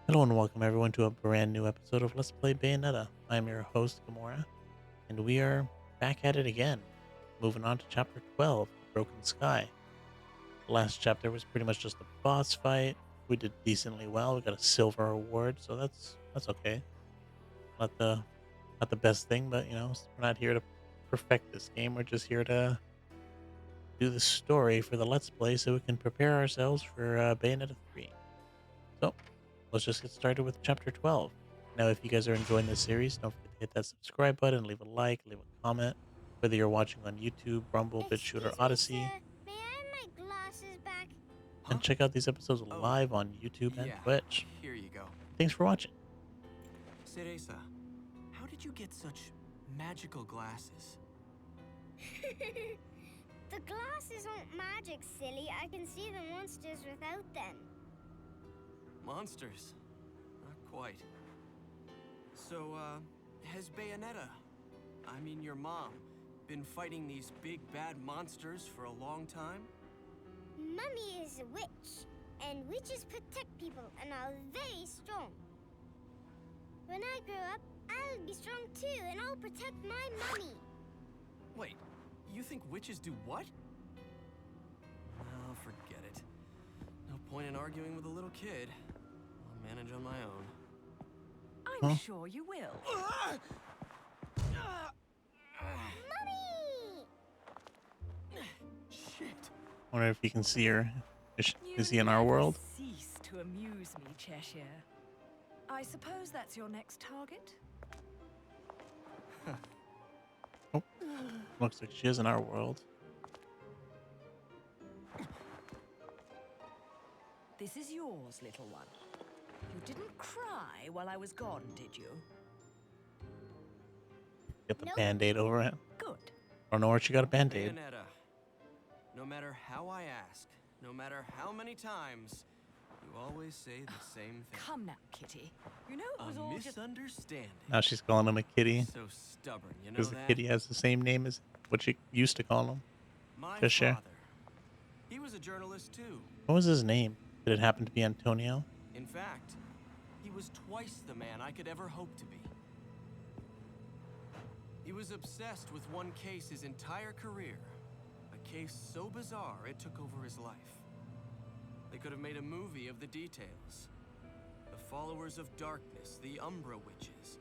Hello and welcome everyone to a brand new episode of Let's Play Bayonetta. I'm your host, Gamora, and we are back at it again. Moving on to Chapter 12, Broken Sky. The last chapter was pretty much just a boss fight. We did decently well. We got a silver award, so that's okay. Not the not the best thing, but we're not here to perfect this game. We're just here to do the story for the Let's Play so we can prepare ourselves for Bayonetta 3. So, let's just get started with Chapter 12. Now, if you guys are enjoying this series, don't forget to hit that subscribe button, leave a like, leave a comment, whether you're watching on YouTube, Rumble, Bitchute, or Excuse me, Odyssey. sir. May I have my glasses back? And Huh? check out these episodes Oh, live on YouTube and yeah. Twitch. Here you go. Thanks for watching. Cereza, how did you get such magical glasses? The glasses aren't magic, silly. I can see the monsters without them. Monsters? Not quite. So, has Bayonetta, I mean your mom, been fighting these big bad monsters for a long time? Mummy is a witch, and witches protect people and are very strong. When I grow up, I'll be strong too, and I'll protect my mummy. Wait, you think witches do what? Oh, forget it. No point in arguing with a little kid. I'll manage on my own. I'm sure you will. Mummy! Shit. Wonder if you can see her. Is You he in our never world? Cease to amuse me, Cheshire. I suppose that's your next target? Oh, looks like she is in our world. This is yours, little one. You didn't cry while I was gone, did you? Get the Nope. band-aid over it. Good. I don't know where she got a band-aid. Bayonetta, no matter how I ask, no matter how many times, you always say the same thing. Come now, Kitty. You know it was A all just... misunderstanding. Now she's calling him a kitty So stubborn, you know because the that? kitty has the same name as what she used to call him. My Just share. father. He was a journalist too. What was his name? Did it happen to be Antonio? In fact, he was twice the man I could ever hope to be. He was obsessed with one case his entire career. A case so bizarre it took over his life. They could have made a movie of the details. The followers of darkness, the Umbra Witches,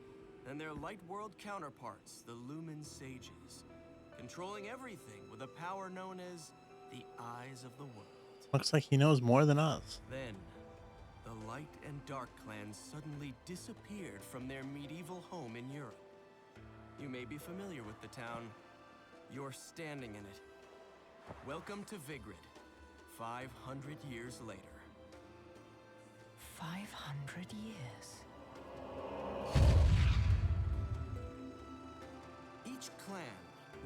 and their light world counterparts, the Lumen Sages, controlling everything with a power known as the Eyes of the World. Looks like he knows more than us. Then, the Light and Dark clans suddenly disappeared from their medieval home in Europe. You may be familiar with the town. You're standing in it. Welcome to Vigrid, 500 years later. 500 years. Each clan,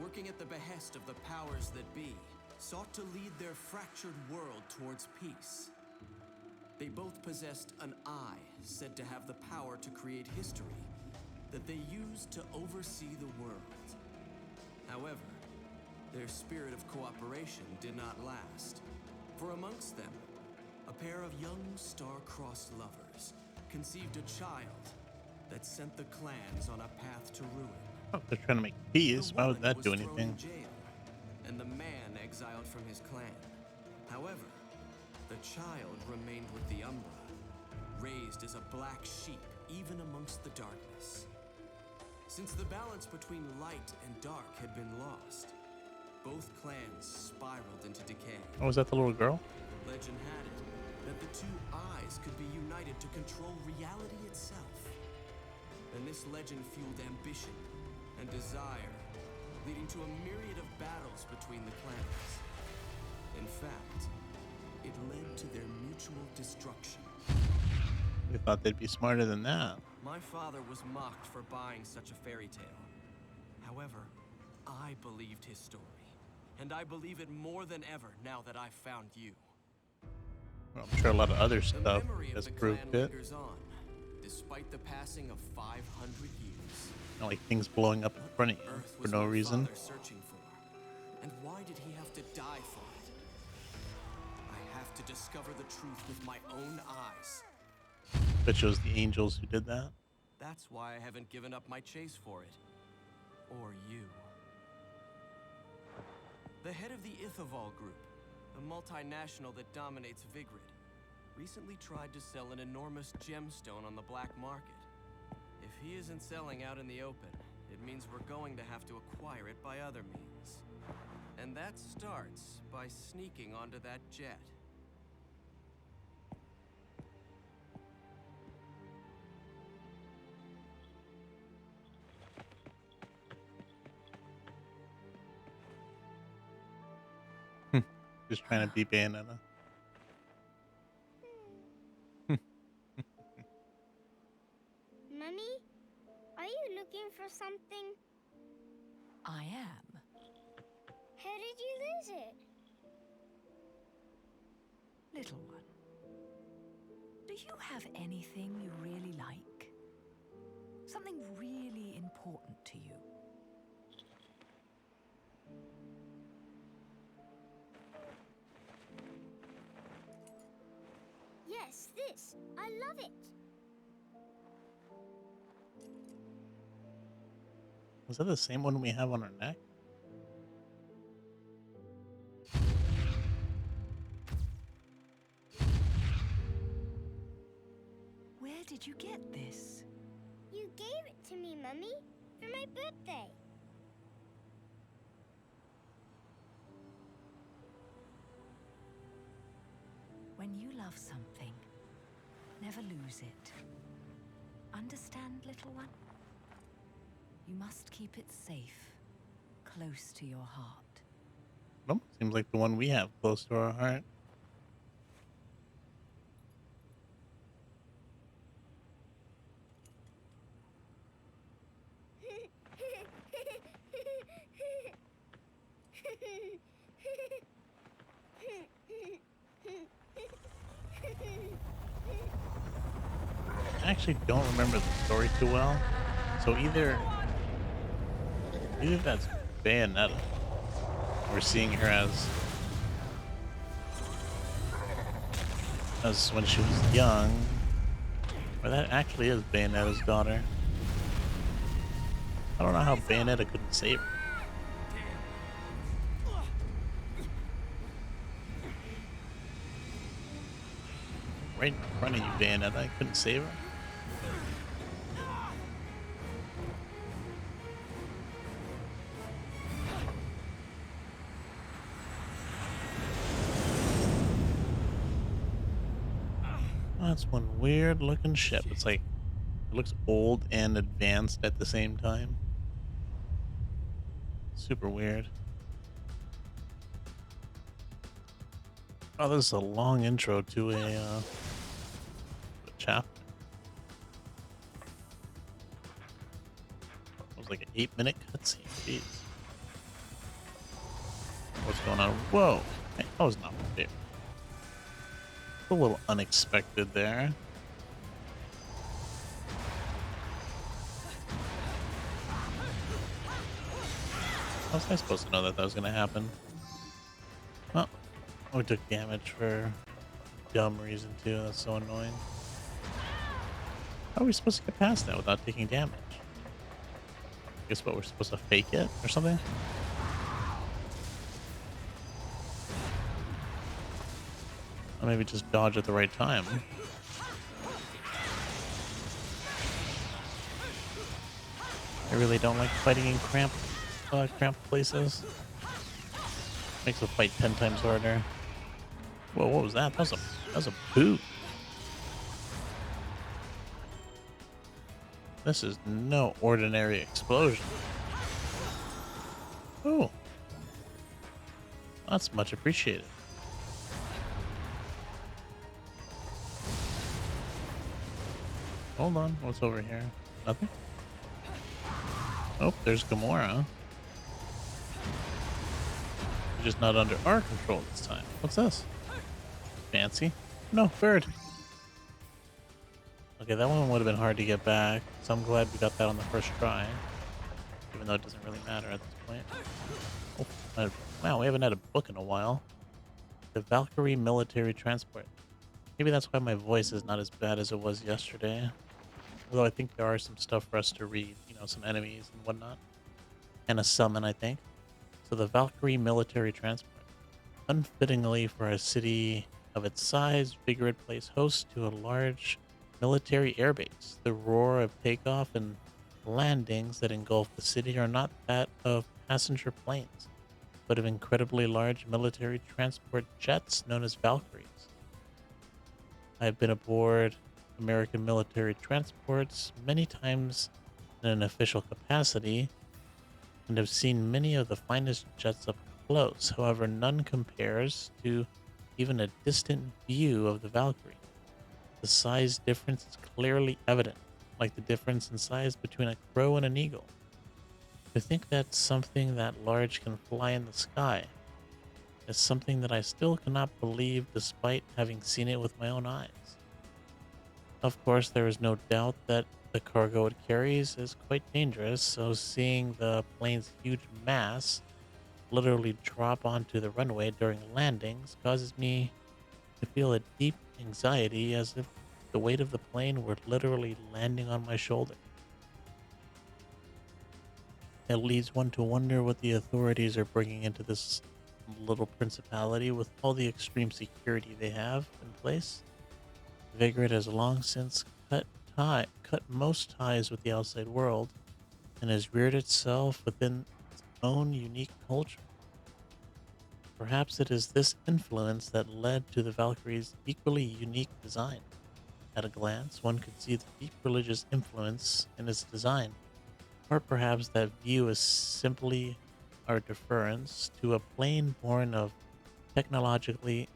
working at the behest of the powers that be, sought to lead their fractured world towards peace. They both possessed an eye said to have the power to create history that they used to oversee the world. However, their spirit of cooperation did not last, for amongst them, a pair of young star-crossed lovers conceived a child that sent the clans on a path to ruin. Oh, they're trying to make peace. The Why would woman that was do thrown anything? in jail, and the man exiled from his clan. However, the child remained with the Umbra, raised as a black sheep even amongst the darkness. Since the balance between light and dark had been lost, both clans spiraled into decay. Oh, was that the little girl? Legend had it that the two eyes could be united to control reality itself. And this legend fueled ambition and desire, leading to a myriad of battles between the clans. In fact, it led to their mutual destruction. We thought they'd be smarter than that. My father was mocked for buying such a fairy tale. However, I believed his story. And I believe it more than ever now that I've found you. Well, I'm sure a lot of other The stuff memory of has the proved clan it. lingers on, despite the passing of 500 years. Not like things blowing up in front of you Earth for was no my reason. father searching for? And why did he have to die for it? I have to discover the truth with my own eyes. Bet you it was the angels who did that. That's why I haven't given up my chase for it. Or you. The head of the Ithaval Group, the multinational that dominates Vigrid, recently tried to sell an enormous gemstone on the black market. If he isn't selling out in the open, it means we're going to have to acquire it by other means. And that starts by sneaking onto that jet. Just trying to beat Bayonetta. Mummy, are you looking for something? I am. How did you lose it? Little one, do you have anything you really like? Something really important to you? Yes, this. I love it. Was that the same one we have on our neck? Where did you get this? You gave it to me, Mummy, for my birthday. When you love something, never lose it. Understand, little one? You must keep it safe, close to your heart. Nope. Seems like the one we have close to our heart. I actually don't remember the story too well. So either that's Bayonetta. We're seeing her as when she was young. Or that actually is Bayonetta's daughter. I don't know how Bayonetta couldn't save her. Right in front of you, Bayonetta. I couldn't save her. Oh, that's one weird looking ship. It's like, it looks old and advanced at the same time. Super weird. Oh, this is a long intro to a chapter. It was like an 8-minute cutscene. Jeez. What's going on? Whoa! Hey, that was not fair. A little unexpected there. How was I supposed to know that was going to happen? Well, we took damage for dumb reason too. That's so annoying. How are we supposed to get past that without taking damage? Guess what? We're supposed to fake it or something? Or maybe just dodge at the right time. I really don't like fighting in cramped places. Makes the fight 10 times harder. Whoa, what was that? That was a boot. This is no ordinary explosion. Oh. That's much appreciated. Hold on, what's over here? Nothing? Oh, there's Gamora. You're just not under our control this time. What's this? Fancy? No, bird. Okay, that one would have been hard to get back, so I'm glad we got that on the first try. Even though it doesn't really matter at this point. Oh, wow, we haven't had a book in a while. The Valkyrie Military Transport. Maybe that's why my voice is not as bad as it was yesterday. Although I think there are some stuff for us to read, some enemies and whatnot. And a summon, I think. So the Valkyrie military transport. Unfittingly for a city of its size, Vigrid plays host to a large military airbase. The roar of takeoff and landings that engulf the city are not that of passenger planes, but of incredibly large military transport jets known as Valkyries. I've been aboard American military transports many times in an official capacity and have seen many of the finest jets up close. However, none compares to even a distant view of the Valkyrie. The size difference is clearly evident, like the difference in size between a crow and an eagle. To think that something that large can fly in the sky is something that I still cannot believe despite having seen it with my own eyes. Of course, there is no doubt that the cargo it carries is quite dangerous, so seeing the plane's huge mass literally drop onto the runway during landings causes me to feel a deep anxiety as if the weight of the plane were literally landing on my shoulder. It leads one to wonder what the authorities are bringing into this little principality with all the extreme security they have in place. Vigrid has long since cut most ties with the outside world and has reared itself within its own unique culture. Perhaps it is this influence that led to the Valkyrie's equally unique design. At a glance, one could see the deep religious influence in its design, or perhaps that view is simply our deference to a plane technologically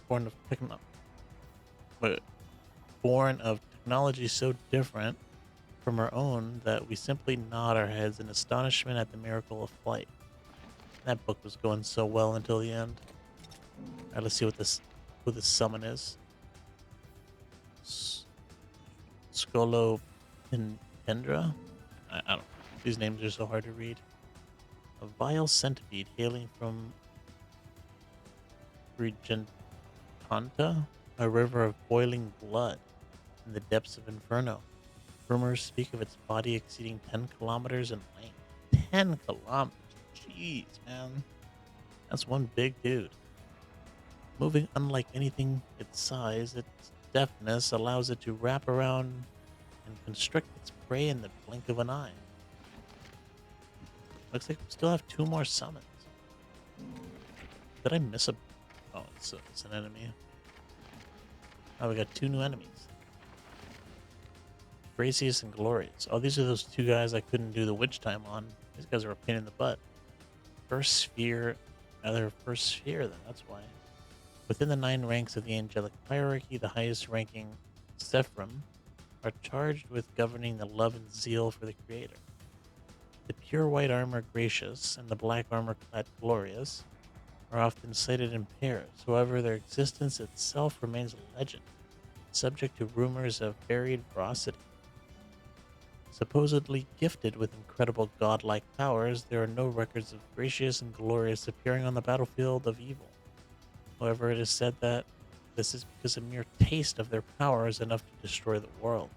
born of techno, but born of technology so different from our own that we simply nod our heads in astonishment at the miracle of flight. That book was going so well until the end. Alright, let's see who this summon is. Skolo Pendra? I don't know. These names are so hard to read. A vile centipede hailing from Regentanta, a river of boiling blood in the depths of Inferno. Rumors speak of its body exceeding 10 kilometers in length. 10 kilometers? Jeez, man. That's one big dude. Moving unlike anything its size, its deftness allows it to wrap around and constrict its prey in the blink of an eye. Looks like we still have 2 more summons. Did I miss a... Oh, it's an enemy. Oh, we got 2 new enemies. Gracious and Glorious. Oh, these are those 2 guys I couldn't do the witch time on. These guys are a pain in the butt. First sphere... Another first sphere, then. That's why. Within the 9 ranks of the angelic hierarchy, the highest ranking Sephrim are charged with governing the love and zeal for the Creator. The pure white armor Gracious and the black armor clad Glorious are often cited in pairs. However, their existence itself remains a legend, subject to rumors of varied veracity. Supposedly gifted with incredible godlike powers, there are no records of Gracious and Glorious appearing on the battlefield of evil. However, it is said that this is because a mere taste of their power is enough to destroy the world,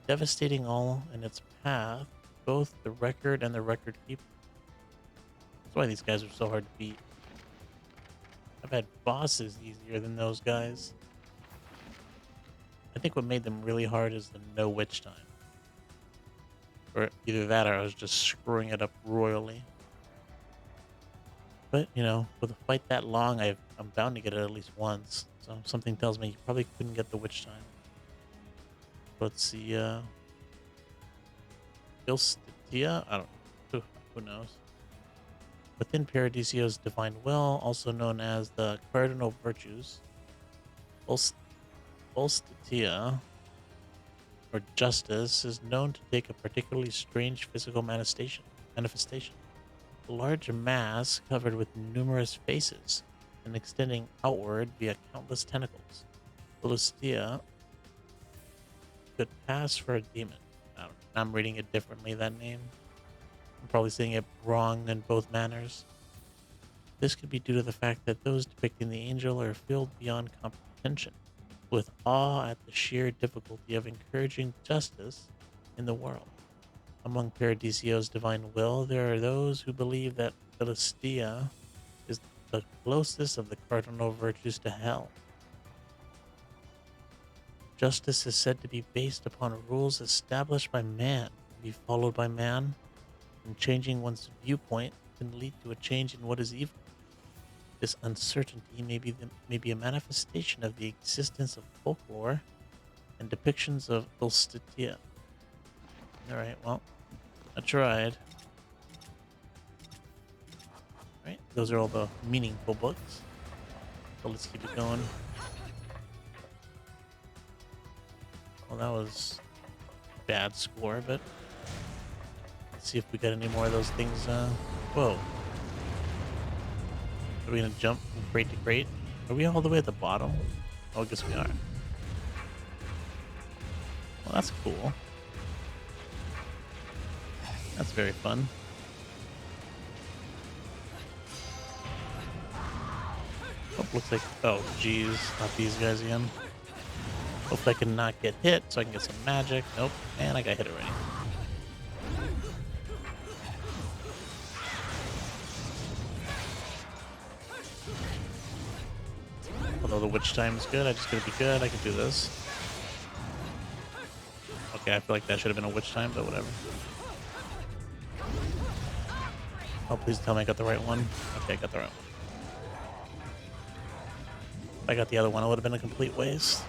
devastating all in its path, both the record and the record keeper. That's why these guys are so hard to beat. I've had bosses easier than those guys. I think what made them really hard is the no witch time. Or either that or I was just screwing it up royally. But, with a fight that long, I'm bound to get it at least once. So something tells me you probably couldn't get the witch time. Let's see, Ilstitia? I don't know. Who knows? Within Paradisio's divine will, also known as the cardinal virtues, Ulstitia, or justice, is known to take a particularly strange physical manifestation. A large mass covered with numerous faces and extending outward via countless tentacles. Ulstitia could pass for a demon. I don't know. I'm reading it differently, that name. I'm probably saying it wrong in both manners. This could be due to the fact that those depicting the angel are filled beyond comprehension. with awe at the sheer difficulty of encouraging justice in the world. Among Paradisio's divine will, there are those who believe that Philistia is the closest of the cardinal virtues to hell. Justice is said to be based upon rules established by man, to be followed by man, and changing one's viewpoint can lead to a change in what is evil. This uncertainty may be a manifestation of the existence of folklore and depictions of Ulstitia. Alright, well, I tried. Alright, those are all the meaningful books. So let's keep it going. Well, that was a bad score, but let's see if we got any more of those things. Whoa. Are we gonna jump from crate to crate? Are we all the way at the bottom? Oh, I guess we are. Well, that's cool. That's very fun. Oh, looks like... Oh, geez. Not these guys again. Hopefully I can not get hit so I can get some magic. Nope. And I got hit already. Although the witch time is good, I just gotta be good. I can do this. Okay, I feel like that should have been a witch time, but whatever. Oh, please tell me I got the right one. Okay, I got the right one. If I got the other one, it would have been a complete waste.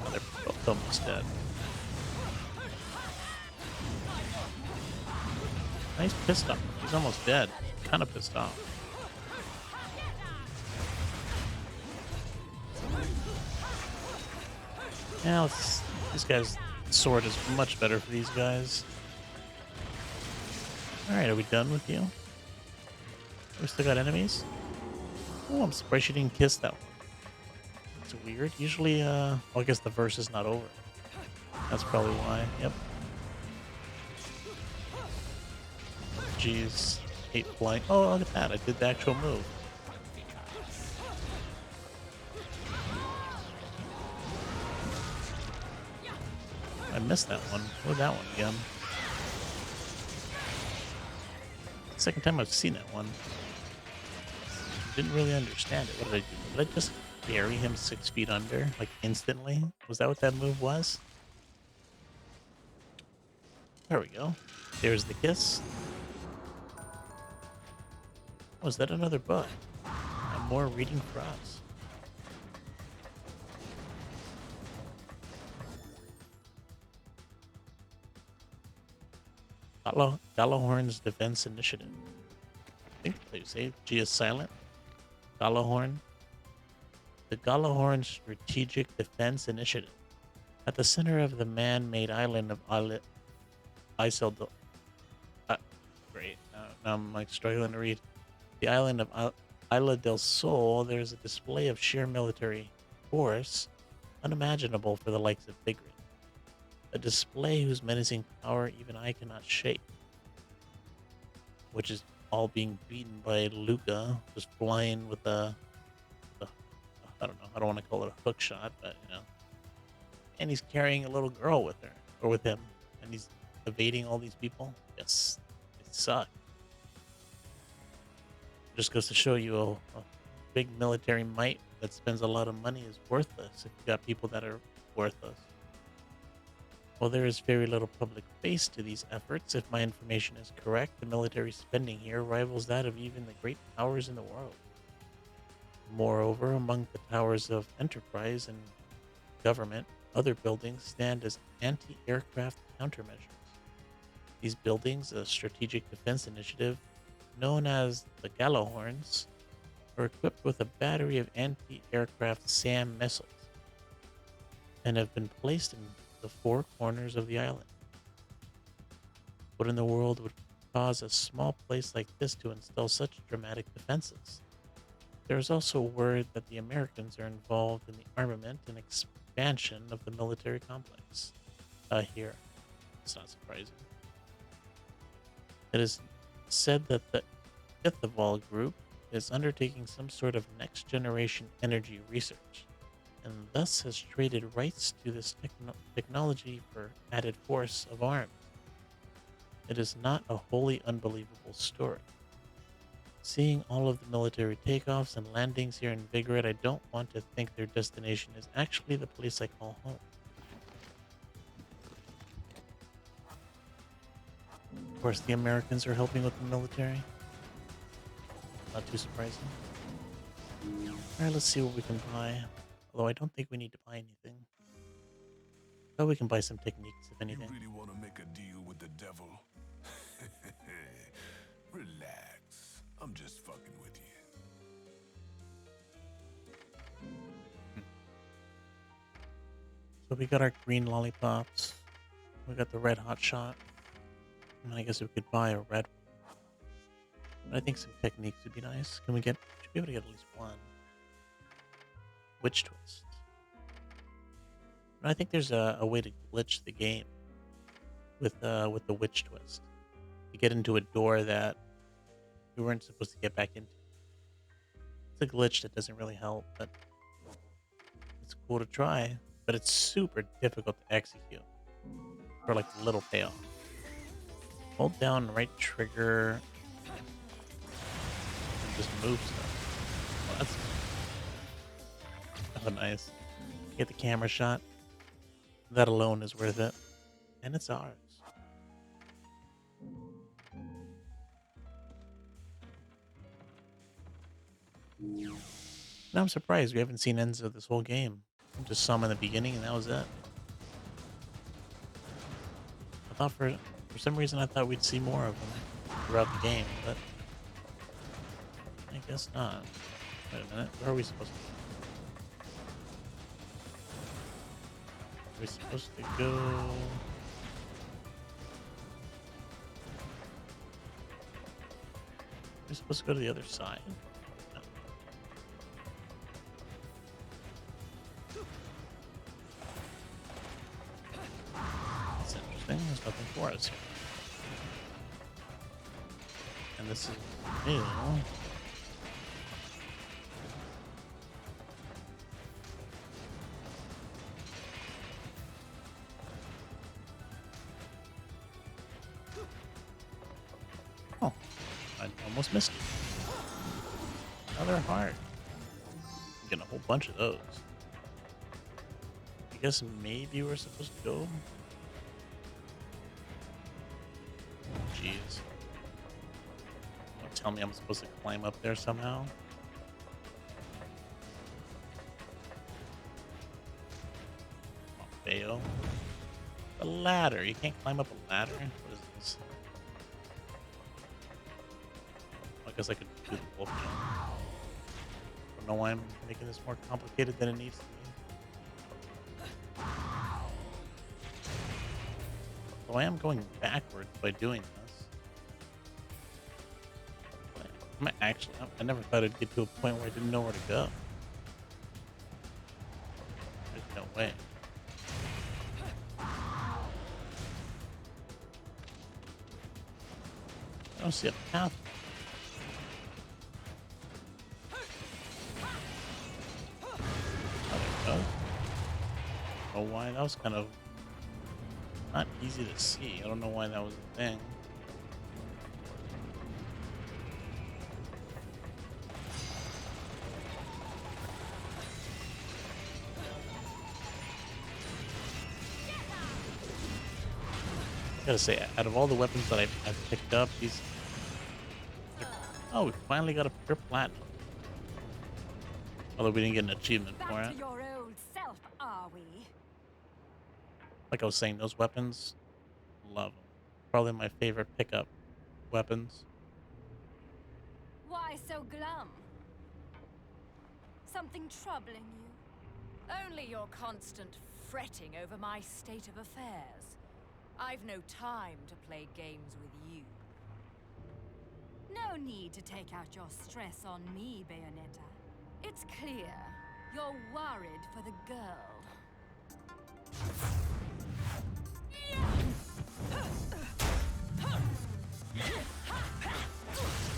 Oh, they're both almost dead. Nice pissed off. He's almost dead. Kind of pissed off. Yeah, this guy's sword is much better for these guys. Alright, are we done with you? We still got enemies? Oh, I'm surprised she didn't kiss that one. It's weird. Usually, well, I guess the verse is not over. That's probably why. Yep. Jeez. Hate flying. Oh, look at that. I did the actual move. I missed that one. What was that one again? Second time I've seen that one. Didn't really understand it. What did I do? Did I just bury him 6 feet under? Like instantly? Was that what that move was? There we go. There's the kiss. Oh, is that another book? And more reading for us. Gallahorn's Defense Initiative. I think they say G is silent. Gallahorn. The Gallahorn Strategic Defense Initiative. At the center of the man-made island of Isel. Great. Now I'm like struggling to read. The island of Isla del Sol, there's a display of sheer military force unimaginable for the likes of Figrid. A display whose menacing power even I cannot shake. Which is all being beaten by Luca, just flying with a I don't know, I don't want to call it a hook shot, but you know. And he's carrying a little girl with her, or with him, and he's evading all these people. Yes, it sucks. Just goes to show you a big military might that spends a lot of money is worthless if you got people that are worthless. While there is very little public face to these efforts, if my information is correct, the military spending here rivals that of even the great powers in the world. Moreover, among the towers of enterprise and government, other buildings stand as anti-aircraft countermeasures. These buildings, a strategic defense initiative known as the Gallahorns, are equipped with a battery of anti-aircraft SAM missiles and have been placed in the 4 corners of the island. What in the world would cause a small place like this to install such dramatic defenses? There is also word that the Americans are involved in the armament and expansion of the military complex. Here. It's not surprising. It is said that the Ithaval group is undertaking some sort of next generation energy research, and thus has traded rights to this technology for added force of arms. It is not a wholly unbelievable story. Seeing all of the military takeoffs and landings here in Vigoride, I don't want to think their destination is actually the place I call home. Of course, the Americans are helping with the military. Not too surprising. Alright, let's see what we can buy. Although I don't think we need to buy anything. But we can buy some techniques, if You anything. really want to make a deal with the devil? Relax. I'm just fucking with you. So we got our green lollipops. We got the red hot shot. And I guess we could buy a red one. But I think some techniques would be nice. Can we get... Should be able to get at least one. Witch twist. And I think there's a way to glitch the game with the witch twist. To get into a door that you weren't supposed to get back into. It's a glitch that doesn't really help, but it's cool to try. But it's super difficult to execute for like little payoff. Hold down right trigger and just move stuff. Well, that's nice. Get the camera shot. That alone is worth it. And it's ours. And I'm surprised we haven't seen Enzo this whole game. I just saw him in the beginning and that was it. I thought for some reason I thought we'd see more of him throughout the game, but I guess not. Wait a minute, where are we supposed to go? Are we supposed to go? Are we supposed to go to the other side? No. That's interesting. There's nothing for us here. And this is new. Oh, I almost missed it. Another heart. I'm getting a whole bunch of those. I guess maybe we're supposed to go. Jeez. Don't tell me I'm supposed to climb up there somehow. Come on, Bayo. A ladder. You can't climb up a ladder? What is this? I guess I could do the wolf jump. I don't know why I'm making this more complicated than it needs to be. Though I am going backwards by doing this. I never thought I'd get to a point where I didn't know where to go. There's no way. I don't see a path. Oh, why? That was kind of not easy to see. I don't know why that was a thing. I gotta say, out of all the weapons that I've picked up, these... Oh, we finally got a pure platinum. Although we didn't get an achievement for Back it. to your old self, are we? Like I was saying, those weapons, love them. Probably my favorite pickup weapons. Why so glum? Something troubling you? Only your constant fretting over my state of affairs. I've no time to play games with you. No need to take out your stress on me, Bayonetta. It's clear you're worried for the girl.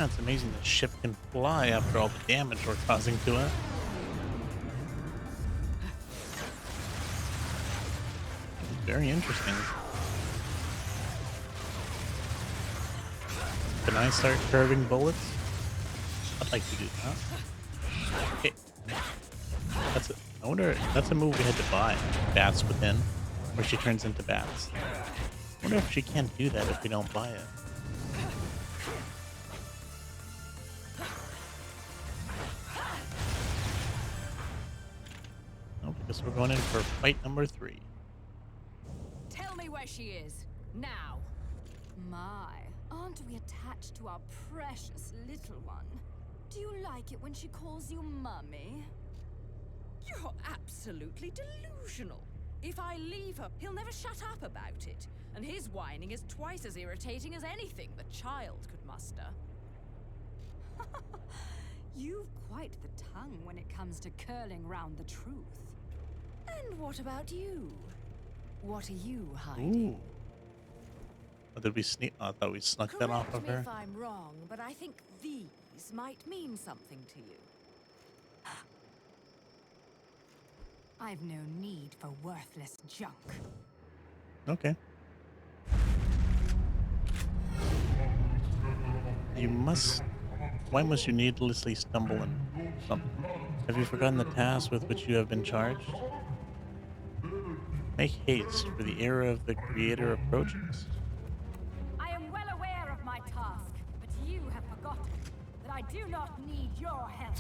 That's amazing the ship can fly after all the damage we're causing to it. Very interesting. Can I start curving bullets? I'd like to do that. Okay. That's it. I wonder, that's a move we had to buy. Bats Within, where she turns into bats. I wonder if she can't do that if we don't buy it. Oh, I guess we're going in for fight number 3. Tell me where she is, now. My, aren't we attached to our precious little one? Do you like it when she calls you Mummy? You're absolutely delusional. If I leave her, he'll never shut up about it. And his whining is twice as irritating as anything the child could muster. You've quite the tongue when it comes to curling round the truth. And what about you? What are you hiding? Ooh. Oh, did we sneak? Oh, I thought we snuck that off of Correct me her. if I'm wrong, but I think these might mean something to you. I've no need for worthless junk. Okay. You must. Why must you needlessly stumble in something? Have you forgotten the task with which you have been charged? Make haste, for the era of the Creator approaches. I am well aware of my task, but you have forgotten that I do not need your help.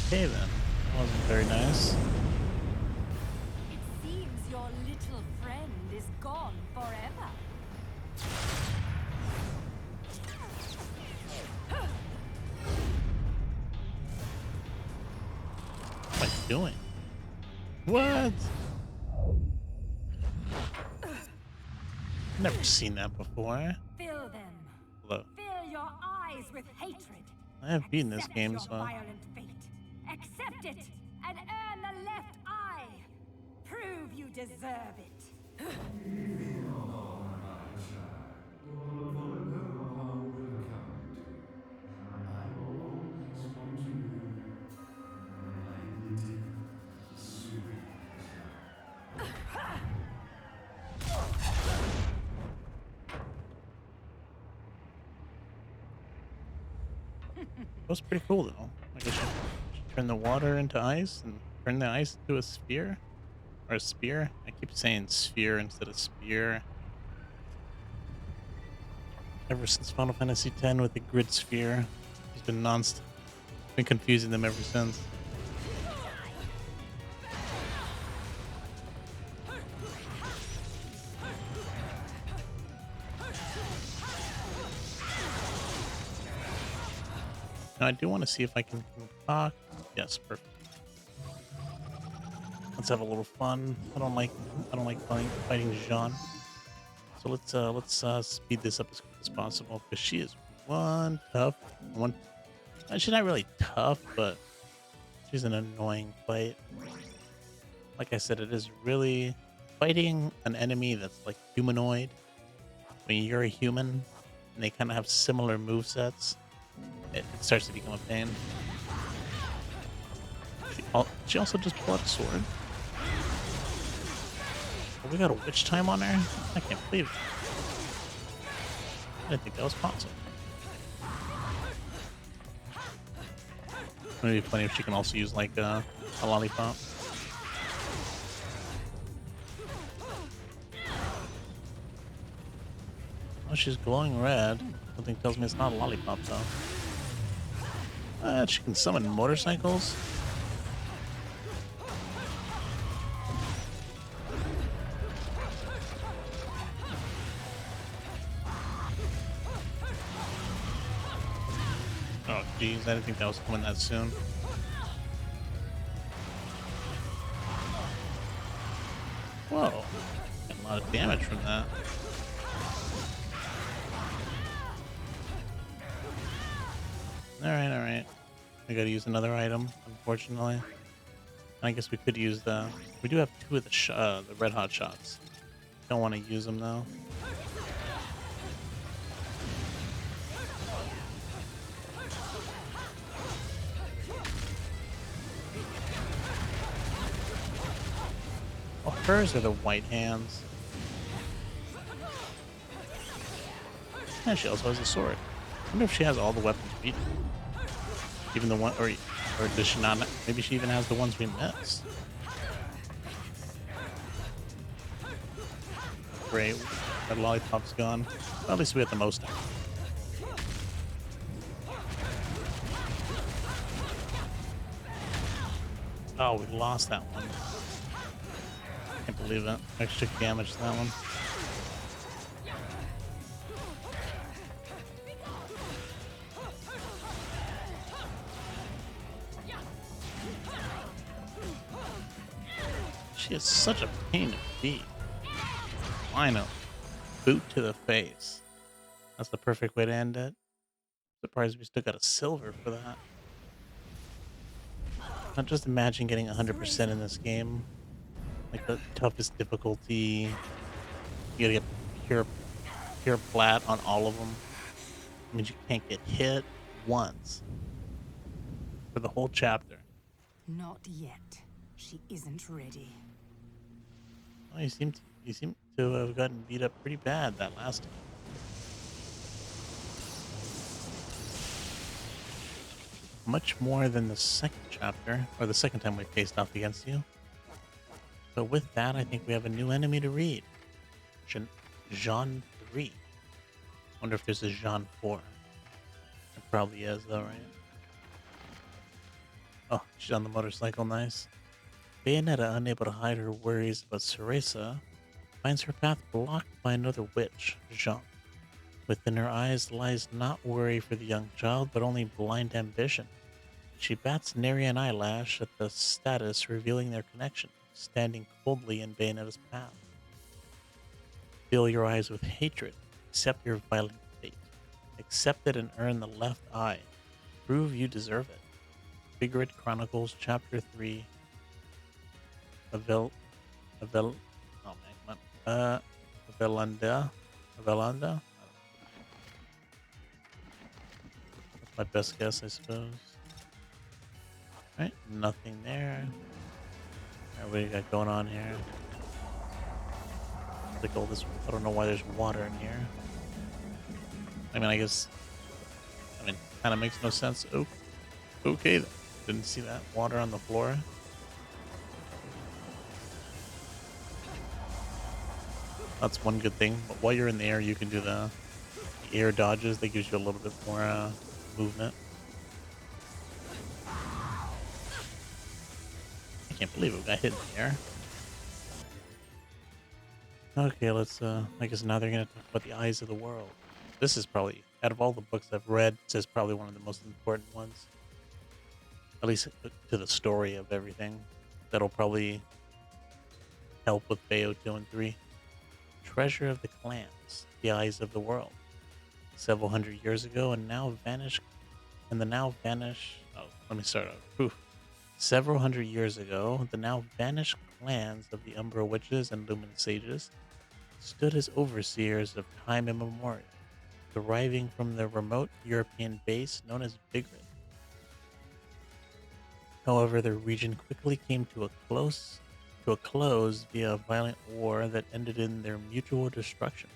Okay then. That wasn't very nice. It seems your little friend is gone forever. What am I doing? What? Never seen that before. Fill them. Hello. Fill your eyes with hatred. I have beaten this Accept game, your so violent fate. Accept it and earn the left eye. Prove you deserve it. that was pretty cool though. I guess you turn the water into ice and turn the ice into a sphere. Or a spear? I keep saying sphere instead of spear. Ever since Final Fantasy X with the grid sphere, it's been non-stop. Been confusing them ever since. Now I do want to see if I can talk. Yes, perfect. Let's have a little fun. I don't like fighting Jean. So let's speed this up as quick as possible because she is one. She's not really tough, but she's an annoying fight. Like I said, it is really fighting an enemy that's like humanoid. When you're a human and they kind of have similar movesets, it starts to become a pain. She also just pulled out a sword. Oh, we got a witch time on her? I can't believe it. I didn't think that was possible. It'd be funny if she can also use like a lollipop. Oh, she's glowing red. Something tells me it's not a lollipop though. She can summon motorcycles. Oh, jeez, I didn't think that was coming that soon. Whoa, getting a lot of damage from that. Alright. I gotta use another item, unfortunately. I guess we could use the. We do have two of the red hot shots. Don't want to use them though. Oh, hers are the white hands. And she also has a sword. I wonder if she has all the weapons we do. Even the one, or does she not? Maybe she even has the ones we missed. Great, that lollipop's gone. Well, at least we had the most of it. Oh, we lost that one. Can't believe that. Extra damage to that one. She is such a pain to beat. Finally. Boot to the face. That's the perfect way to end it. Surprised we still got a silver for that. Not just imagine getting 100% in this game. Like the toughest difficulty. You gotta get pure, pure plat on all of them. I mean, you can't get hit once for the whole chapter. Not yet. She isn't ready. Oh, you seem to have gotten beat up pretty bad that last time. Much more than the second chapter, or the second time we faced off against you. But with that, I think we have a new enemy to read. Jean 3. Wonder if there's a Jean 4. There probably is, though, right? Oh, she's on the motorcycle, nice. Bayonetta, unable to hide her worries about Cereza, finds her path blocked by another witch, Jean. Within her eyes lies not worry for the young child, but only blind ambition. She bats nary an eyelash at the status revealing their connection, standing coldly in Bayonetta's path. Fill your eyes with hatred. Accept your violent fate. Accept it and earn the left eye. Prove you deserve it. Figurate Chronicles, Chapter 3. Avel... Oh man, come on. Avelanda? Avelanda? That's my best guess, I suppose. Right, nothing there. Alright, what do you got going on here? Like all this, I don't know why there's water in here. I mean, kind of makes no sense. Oh, okay, then. Didn't see that water on the floor. That's one good thing. But while you're in the air, you can do the air dodges. That gives you a little bit more movement. I can't believe it got hit in the air. Okay, let's, I guess now they're gonna talk about the eyes of the world. This is probably, out of all the books I've read, this is probably one of the most important ones. At least to the story of everything. That'll probably help with Bayo 2 and 3. Treasure of the clans, the eyes of the world. Several hundred years ago and now vanished, and the now vanished, oh, let me start over. Oof. Several hundred years ago, the now vanished clans of the Umbra Witches and Lumen Sages stood as overseers of time immemorial, deriving from their remote European base known as Bitchute. However, their region quickly came to a close via a violent war that ended in their mutual destruction.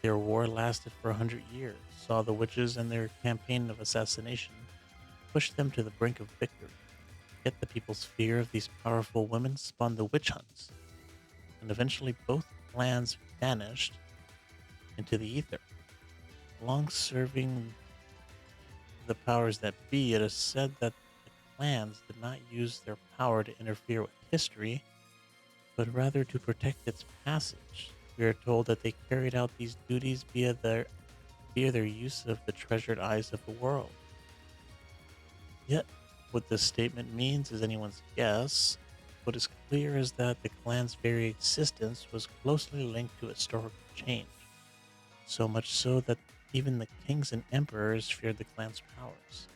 Their war lasted for 100 years, saw the witches and their campaign of assassination push them to the brink of victory. Yet the people's fear of these powerful women spawned the witch hunts, and eventually both clans vanished into the ether. Long serving the powers that be, it is said that the clans did not use their power to interfere with history, but rather to protect its passage. We are told that they carried out these duties via their use of the treasured eyes of the world. Yet, what this statement means is anyone's guess. What is clear is that the clan's very existence was closely linked to historical change, so much so that even the kings and emperors feared the clan's powers.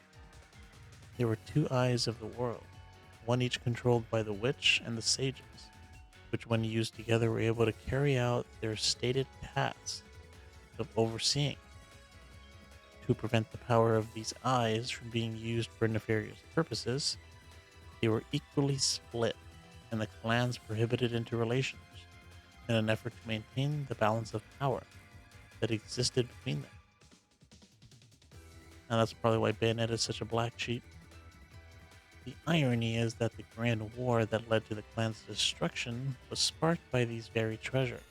There were two eyes of the world, one each controlled by the witch and the sages, which when used together were able to carry out their stated tasks of overseeing. To prevent the power of these eyes from being used for nefarious purposes, they were equally split, and the clans prohibited interrelations in an effort to maintain the balance of power that existed between them. And that's probably why Bayonetta is such a black sheep. The irony is that the grand war that led to the clan's destruction was sparked by these very treasures.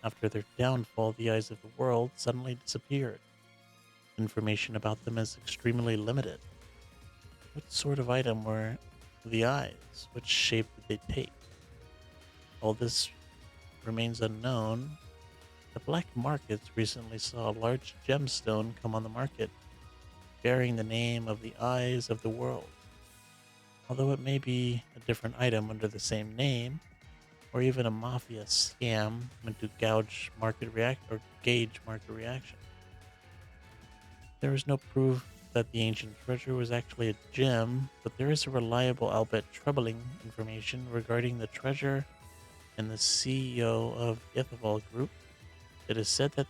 After their downfall, the eyes of the world suddenly disappeared. Information about them is extremely limited. What sort of item were the eyes? What shape did they take? All this remains unknown. The black markets recently saw a large gemstone come on the market, bearing the name of the Eyes of the World. Although it may be a different item under the same name, or even a mafia scam meant to gauge gauge market reaction. There is no proof that the ancient treasure was actually a gem, but there is a reliable, albeit troubling, information regarding the treasure and the CEO of Ithavoll Group. It is said that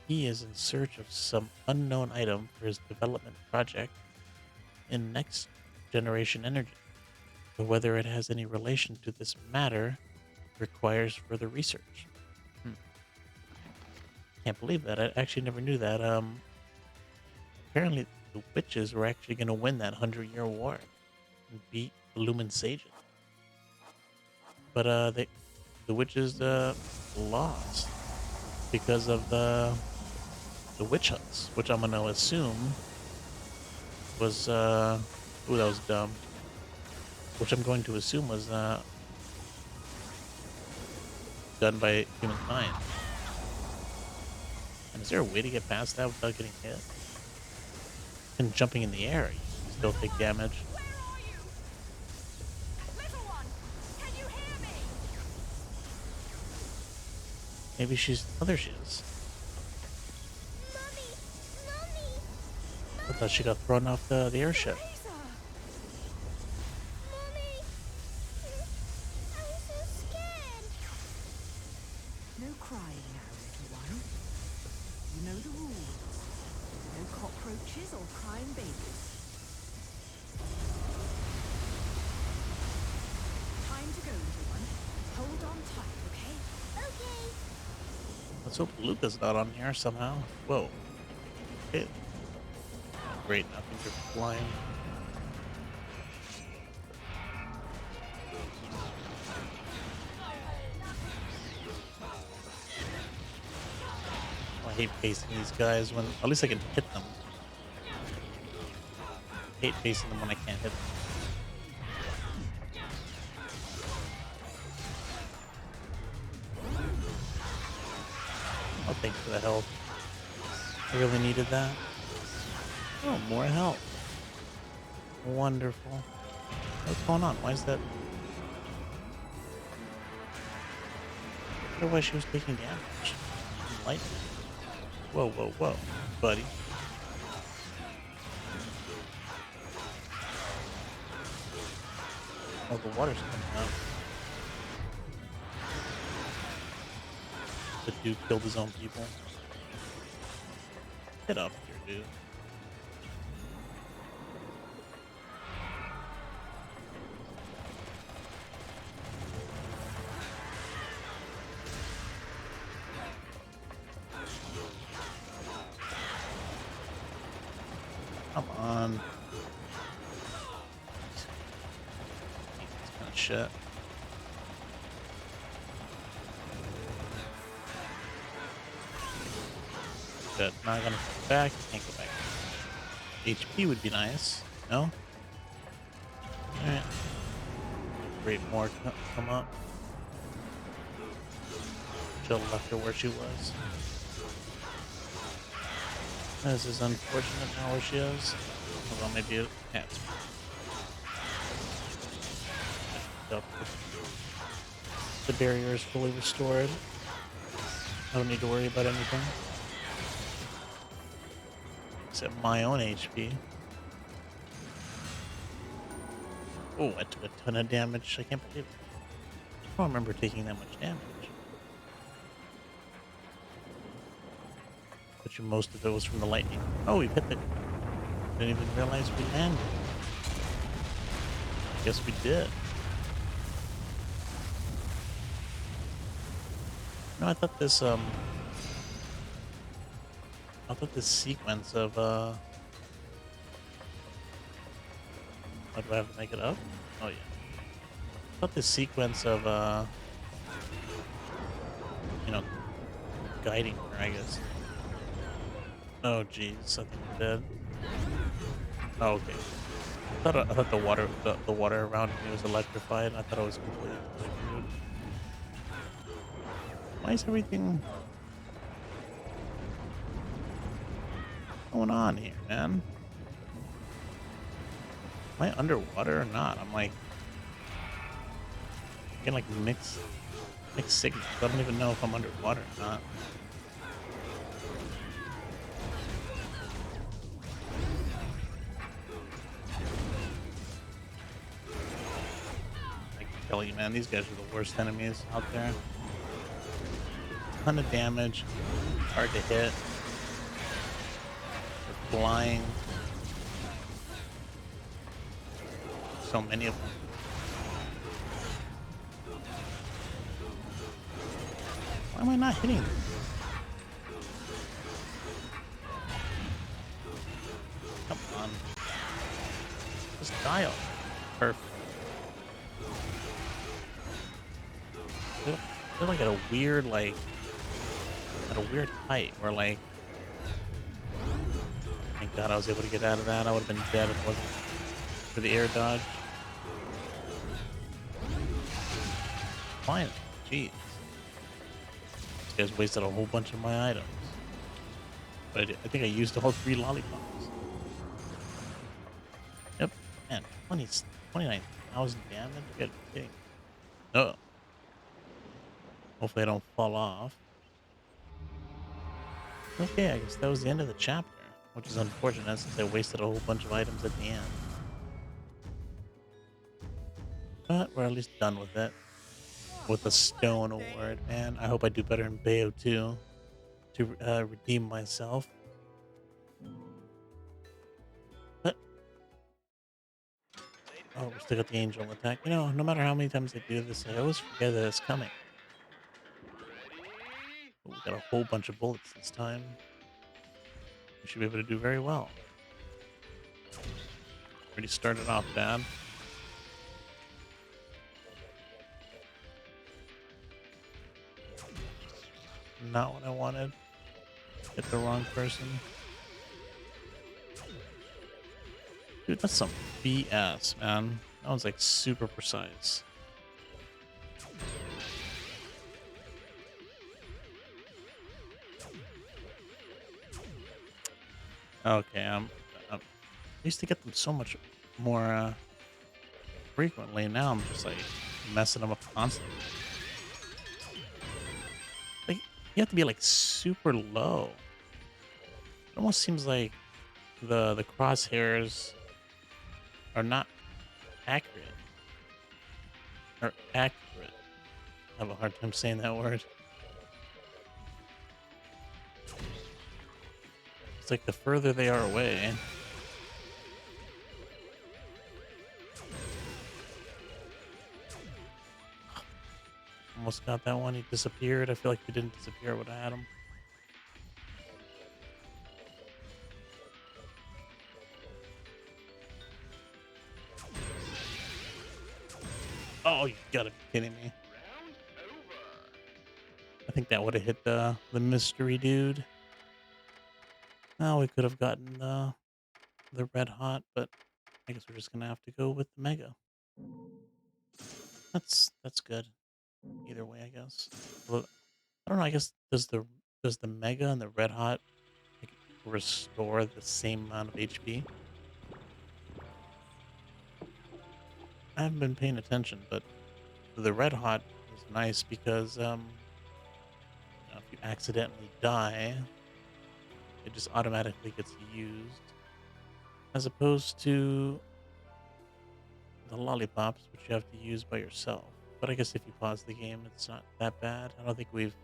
he is in search of some unknown item for his development project in next generation energy, but whether it has any relation to this matter requires further research. Can't believe that. I actually never knew that. Apparently the witches were actually going to win that 100-year war and beat the Lumen Sages. But the witches lost because of the witch hunts, which I'm gonna assume was ooh, that was dumb. Which I'm going to assume was done by humankind. And is there a way to get past that without getting hit? And jumping in the air, you still take damage. Where are you? Little one, can you hear me? Maybe she's. Oh, there she is. Mommy! Mommy! I thought she got thrown off the airship. Lisa! Mommy! I was so scared. No crying now, little one. You know the rules. No cockroaches or crying babies. Time to go, little one. Hold on tight, okay? Okay. Let's hope Luca's not on here somehow. Whoa. Okay. Great, now things are flying. I hate facing these guys when at least I can hit them. I hate facing them when I can't hit them. Oh, thanks for the help. I really needed that. Oh, more help. Wonderful. What's going on? Why is that? I wonder why she was taking damage. Lightning. Whoa, whoa, whoa, buddy. Oh, the water's coming out. The dude killed his own people. Get up here, dude. Come on. This kind of shit. Good. Now I'm gonna go back. Can't go back. HP would be nice. No? Alright. Wait, more come up. She'll left her where she was. This is unfortunate now where she is. Although maybe it has. The barrier is fully restored. I don't need to worry about anything. Except my own HP. Oh, I took a ton of damage. I can't believe it. I don't remember taking that much damage. But most of it was from the lightning. Oh, we hit the. Didn't even realize we landed. Guess we did. No, I thought this sequence of how do I have to make it up? Oh yeah. I thought this sequence of you know, guiding her, I guess. Oh jeez, I think I'm dead. Oh, okay. I thought the water around me was electrified. I thought I was completely screwed. Why is everything going on here, man? Am I underwater or not? I'm like getting like mixed signals. I don't even know if I'm underwater or not. I can tell you, man, these guys are the worst enemies out there. Ton of damage, hard to hit. They're flying. So many of them. Why am I not hitting them? Come on. Just die already. Perfect. They're like at a weird height where like thank God I was able to get out of that. I would have been dead if it wasn't for the air dodge. Finally, jeez. These guys wasted a whole bunch of my items. But I think I used all 3 lollipops. Yep. Man, 29,000 damage? You gotta be kidding. Oh. Hopefully I don't fall off. Okay, I guess that was the end of the chapter. Which is unfortunate since I wasted a whole bunch of items at the end. But we're at least done with it. With a stone award, man. I hope I do better in Bayo 2 to redeem myself. But oh, we still got the angel attack. You know, no matter how many times I do this, I always forget that it's coming. But we got a whole bunch of bullets this time. We should be able to do very well. Already started off bad. Not what I wanted. Hit the wrong person. Dude, that's some BS, man. That was like super precise. Okay, I used to get them so much more frequently. Now I'm just like messing them up constantly. Like you have to be like super low. It almost seems like the crosshairs are not accurate. Or accurate. I have a hard time saying that word. It's like the further they are away. Almost got that one. He disappeared. I feel like he didn't disappear when I had him. Oh, you gotta be kidding me. I think that would have hit the mystery dude. Now we could have gotten the red hot, but I guess we're just gonna have to go with the mega. That's good. Either way, I guess. Well, I don't know. I guess does the mega and the red hot like, restore the same amount of HP? I haven't been paying attention, but the red hot is nice because you know, if you accidentally die, it just automatically gets used, as opposed to the lollipops, which you have to use by yourself. But I guess if you pause the game, it's not that bad. I don't think we've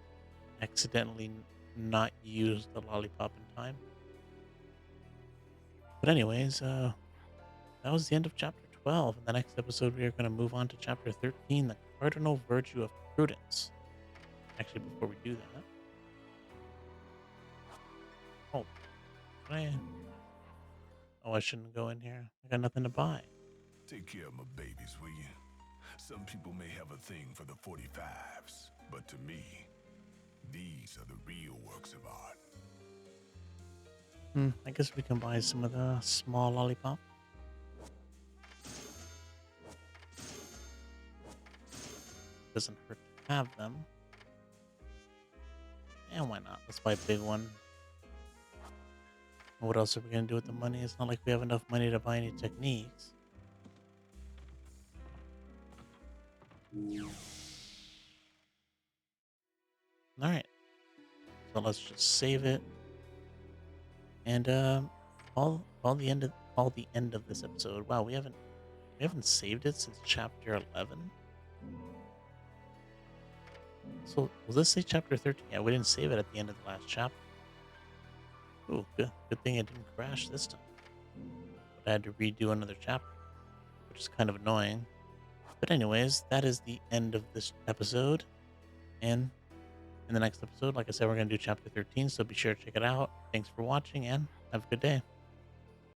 accidentally not used the lollipop in time. But anyways, that was the end of chapter 12. In the next episode, we are going to move on to chapter 13, the cardinal virtue of prudence. Actually, before we do that, oh, can I? Oh, I shouldn't go in here. I got nothing to buy. Take care of my babies, will you? Some people may have a thing for the 45s, but to me, these are the real works of art. I guess we can buy some of the small lollipop. Doesn't hurt to have them. And why not? Let's buy a big one. What else are we going to do with the money? It's not like we have enough money to buy any techniques. All right. So let's just save it. And all the end of this episode. Wow, we haven't saved it since chapter 11. So will this say chapter 13? Yeah, we didn't save it at the end of the last chapter. Ooh, good thing it didn't crash this time. But I had to redo another chapter, which is kind of annoying. But anyways, that is the end of this episode. And in the next episode, like I said, we're going to do chapter 13, so be sure to check it out. Thanks for watching, and have a good day.